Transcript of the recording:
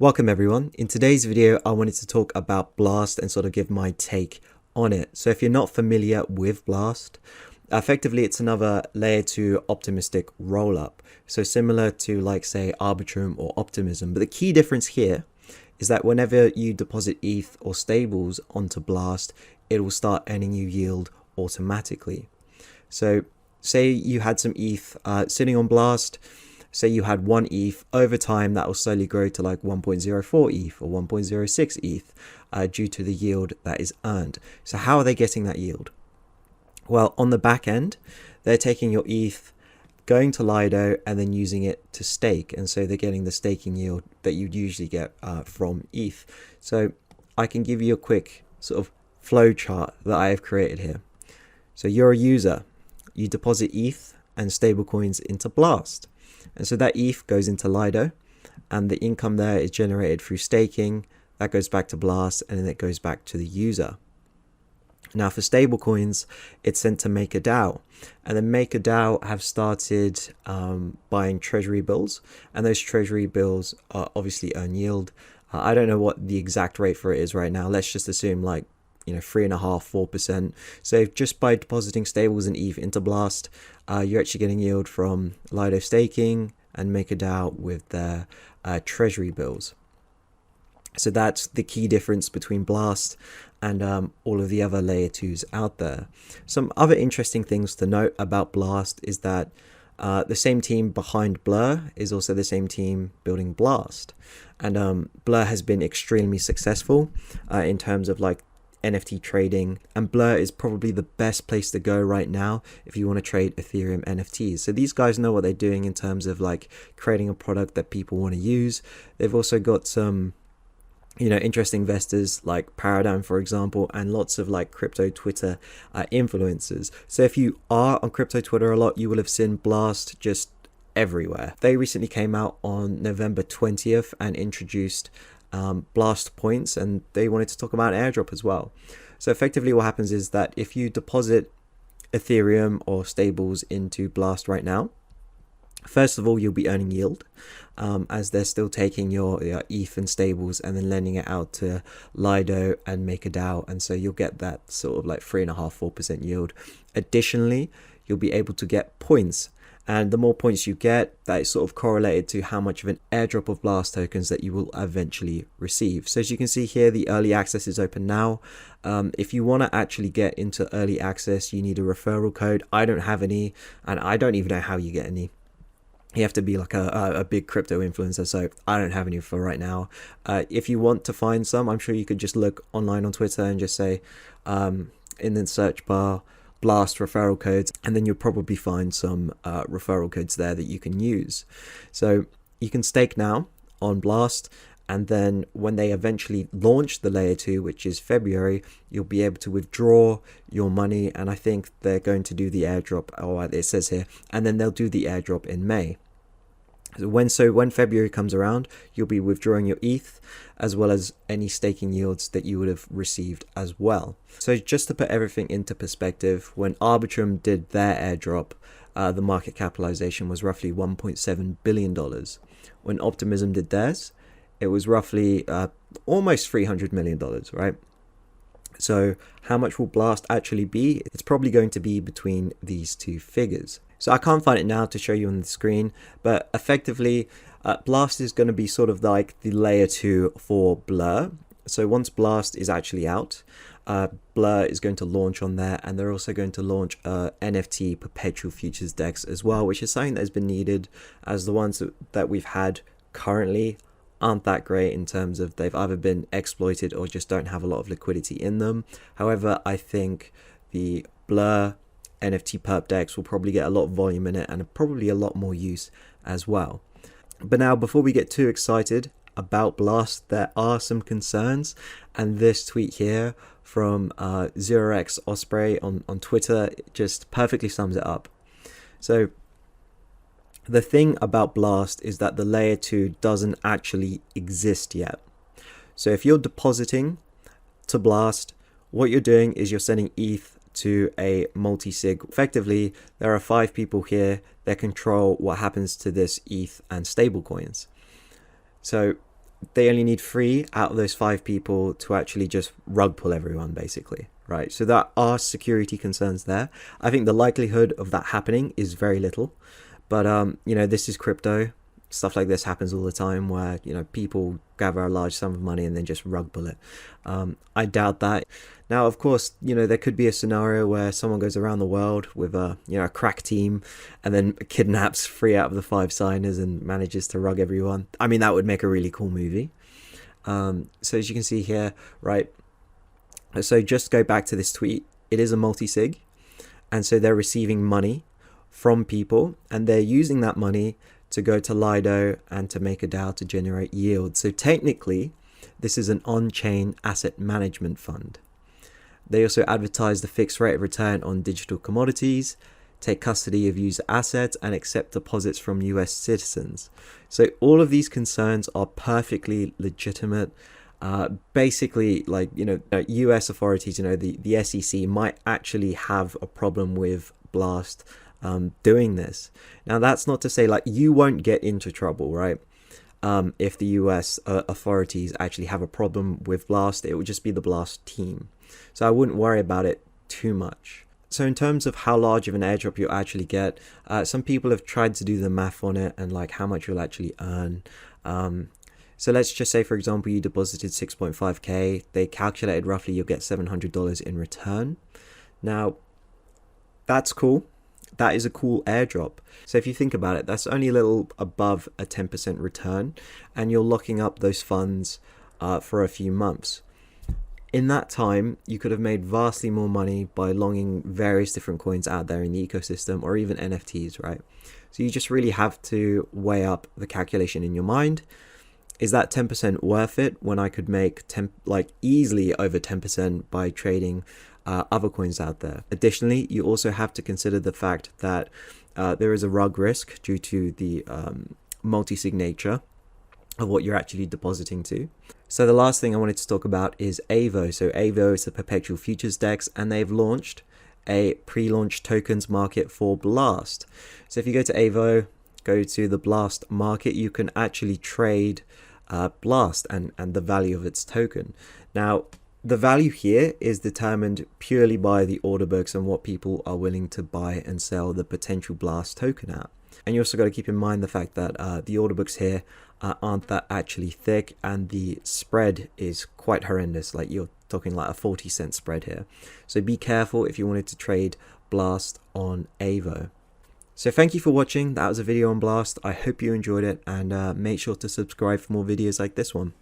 Welcome everyone. In today's video, I wanted to talk about Blast and sort of give my take on it. So if you're not familiar with Blast, effectively it's another layer 2 optimistic rollup. So similar to like say Arbitrum or Optimism. But the key difference here is that whenever you deposit ETH or stables onto Blast, it will start earning you yield automatically. So say you had some ETH sitting on Blast. Say you had 1 ETH, over time that will slowly grow to like 1.04 ETH or 1.06 ETH due to the yield that is earned. So how are they getting that yield? Well, on the back end, they're taking your ETH, going to Lido and then using it to stake. And so they're getting the staking yield that you'd usually get from ETH. So I can give you a quick sort of flow chart that I have created here. So you're a user, you deposit ETH and stablecoins into Blast. And so that ETH goes into Lido and the income there is generated through staking. That goes back to Blast and then it goes back to the user. Now for stablecoins, it's sent to MakerDAO, and then MakerDAO have started buying treasury bills, and those treasury bills obviously earn yield. I don't know what the exact rate for it is right now. Let's just assume like 3.5–4%. So just by depositing stables and ETH into Blast, you're actually getting yield from Lido staking and MakerDAO with their treasury bills. So that's the key difference between Blast and all of the other layer 2s out there. Some other interesting things to note about Blast is that the same team behind Blur is also the same team building Blast. And Blur has been extremely successful in terms of like NFT trading, and Blur is probably the best place to go right now if you want to trade Ethereum NFTs. So these guys know what they're doing in terms of like creating a product that people want to use. They've also got some interesting investors like Paradigm, for example, and lots of like crypto Twitter influencers. So if you are on crypto Twitter a lot, you will have seen Blast just everywhere. They recently came out on November 20th and introduced Blast points, and they wanted to talk about Airdrop as well. So effectively what happens is that if you deposit Ethereum or stables into Blast right now, first of all, you'll be earning yield as they're still taking your ETH and stables and then lending it out to Lido and MakerDAO, and so you'll get that sort of like 3.5–4% yield. Additionally, you'll be able to get points, and the more points you get, that is sort of correlated to how much of an airdrop of Blast tokens that you will eventually receive. So as you can see here, the early access is open now. If you want to actually get into early access, you need a referral code. I don't have any, and I don't even know how you get any. You have to be like a big crypto influencer, so I don't have any for right now. If you want to find some, I'm sure you could just look online on Twitter and just say in the search bar, Blast referral codes, and then you'll probably find some referral codes there that you can use. So you can stake now on Blast, and then when they eventually launch the layer 2, which is February, you'll be able to withdraw your money, and I think they're going to do the airdrop, or it says here, and then they'll do the airdrop in May. So when February comes around, you'll be withdrawing your ETH as well as any staking yields that you would have received as well. So just to put everything into perspective, when Arbitrum did their airdrop, the market capitalization was roughly $1.7 billion. When Optimism did theirs, it was roughly almost $300 million, right? So how much will Blast actually be? It's probably going to be between these two figures. So I can't find it now to show you on the screen, but effectively Blast is going to be sort of like the layer 2 for Blur. So once Blast is actually out, Blur is going to launch on there, and they're also going to launch NFT perpetual futures DEX as well, which is something that has been needed, as the ones that we've had currently aren't that great in terms of they've either been exploited or just don't have a lot of liquidity in them. However, I think the Blur NFT perp DEX will probably get a lot of volume in it and probably a lot more use as well. But now, before we get too excited about Blast, there are some concerns, and this tweet here from 0x Osprey on Twitter just perfectly sums it up. So the thing about Blast is that the layer 2 doesn't actually exist yet. So if you're depositing to Blast, what you're doing is you're sending ETH to a multi-sig. Effectively, there are 5 people here that control what happens to this ETH and stablecoins. So they only need 3 out of those 5 people to actually just rug pull everyone, basically, right? So there are security concerns there. I think the likelihood of that happening is very little, but you know, this is crypto. Stuff like this happens all the time, where, you know, people gather a large sum of money and then just rug pull it. I doubt that. Now, of course, you know, there could be a scenario where someone goes around the world with a, you know, a crack team and then kidnaps 3 out of the 5 signers and manages to rug everyone. I mean, that would make a really cool movie. So as you can see here, right, so just go back to this tweet. It is a multi-sig, and so they're receiving money from people, and they're using that money to go to Lido and to make a DAO to generate yield. So technically, this is an on-chain asset management fund. They also advertise the fixed rate of return on digital commodities, take custody of user assets, and accept deposits from US citizens. So all of these concerns are perfectly legitimate. Basically, like, you know, US authorities, you know, the SEC might actually have a problem with Blast doing this. Now, that's not to say, like, you won't get into trouble, right? If the US authorities actually have a problem with Blast, it would just be the Blast team. So I wouldn't worry about it too much. So in terms of how large of an airdrop you'll actually get, some people have tried to do the math on it and like how much you'll actually earn. So let's just say, for example, you deposited 6.5k. They calculated roughly you'll get $700 in return. Now, that's cool. That is a cool airdrop. So if you think about it, that's only a little above a 10% return, and you're locking up those funds for a few months. In that time, you could have made vastly more money by longing various different coins out there in the ecosystem, or even NFTs, right? So you just really have to weigh up the calculation in your mind. Is that 10% worth it when I could make easily over 10% by trading other coins out there? Additionally, you also have to consider the fact that there is a rug risk due to the multi-sig nature of what you're actually depositing to. So the last thing I wanted to talk about is AVO. So AVO is the perpetual futures DEX, and they've launched a pre-launch tokens market for Blast. So if you go to AVO, go to the Blast market, you can actually trade Blast and the value of its token. Now, the value here is determined purely by the order books and what people are willing to buy and sell the potential Blast token at. And you also got to keep in mind the fact that the order books here aren't that actually thick, and the spread is quite horrendous. Like, you're talking like a 40-cent spread here. So be careful if you wanted to trade Blast on AVO. So thank you for watching. That was a video on Blast. I hope you enjoyed it, and make sure to subscribe for more videos like this one.